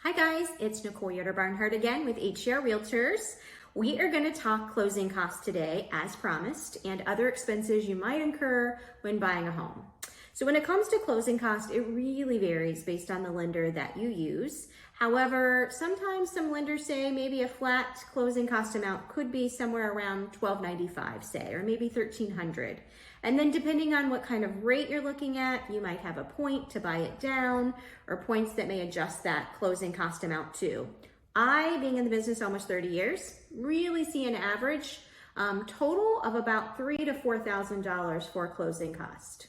Hi guys, it's Nicole Yoder-Barnhart again with HCR Realtors. We are going to talk closing costs today as promised and other expenses you might incur when buying a home. So when it comes to closing costs, it really varies based on the lender that you use. However, sometimes some lenders say maybe a flat closing cost amount could be somewhere around $1,295, say, or maybe $1,300. And then depending on what kind of rate you're looking at, you might have a point to buy it down or points that may adjust that closing cost amount too. I, being in the business almost 30 years, really see an average total of about $3,000 to $4,000 for closing cost.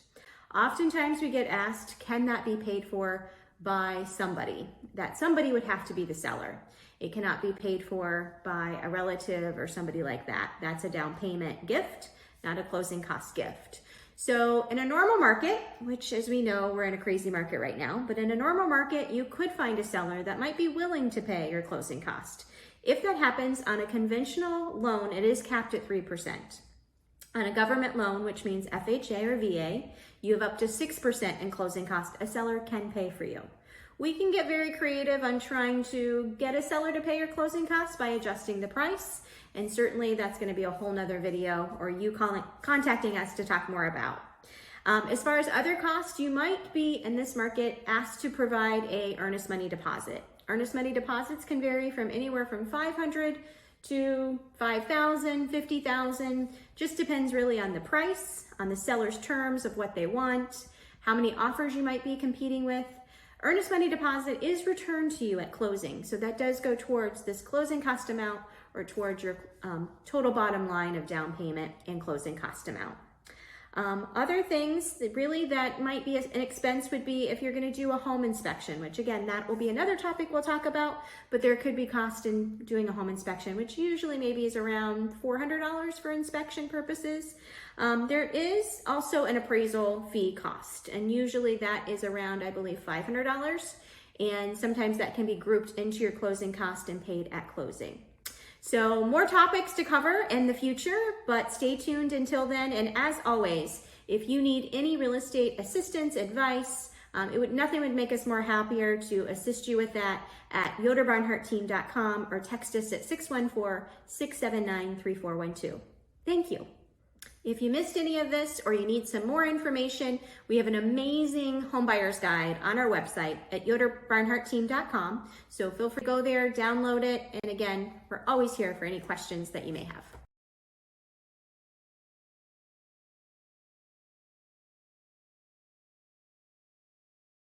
Oftentimes we get asked, can that be paid for by somebody? That somebody would have to be the seller. It cannot be paid for by a relative or somebody like that. That's a down payment gift, not a closing cost gift. So in a normal market, which as we know, we're in a crazy market right now, but in a normal market, you could find a seller that might be willing to pay your closing cost. If that happens on a conventional loan, it is capped at 3%. On a government loan, which means FHA or VA, you have up to 6% in closing cost a seller can pay for you. We can get very creative on trying to get a seller to pay your closing costs by adjusting the price. And certainly that's going to be a whole nother video or you contacting us to talk more about. As far as other costs, you might be in this market asked to provide a earnest money deposit. Earnest money deposits can vary from anywhere from $500 to $5,000, $50,000, just depends really on the price, on the seller's terms of what they want, how many offers you might be competing with. Earnest money deposit is returned to you at closing, so that does go towards this closing cost amount or towards your total bottom line of down payment and closing cost amount. Other things that might be an expense would be if you're going to do a home inspection, which again, that will be another topic we'll talk about, but there could be cost in doing a home inspection, which usually maybe is around $400 for inspection purposes. There is also an appraisal fee cost, and usually that is around, I believe, $500, and sometimes that can be grouped into your closing cost and paid at closing. So more topics to cover in the future, but stay tuned until then. And as always, if you need any real estate assistance, advice, nothing would make us more happier to assist you with that at yoderbarnhartteam.com or text us at 614-679-3412. Thank you. If you missed any of this or you need some more information, we have an amazing homebuyer's guide on our website at yoderbarnhartteam.com. So feel free to go there, download it. And again, we're always here for any questions that you may have.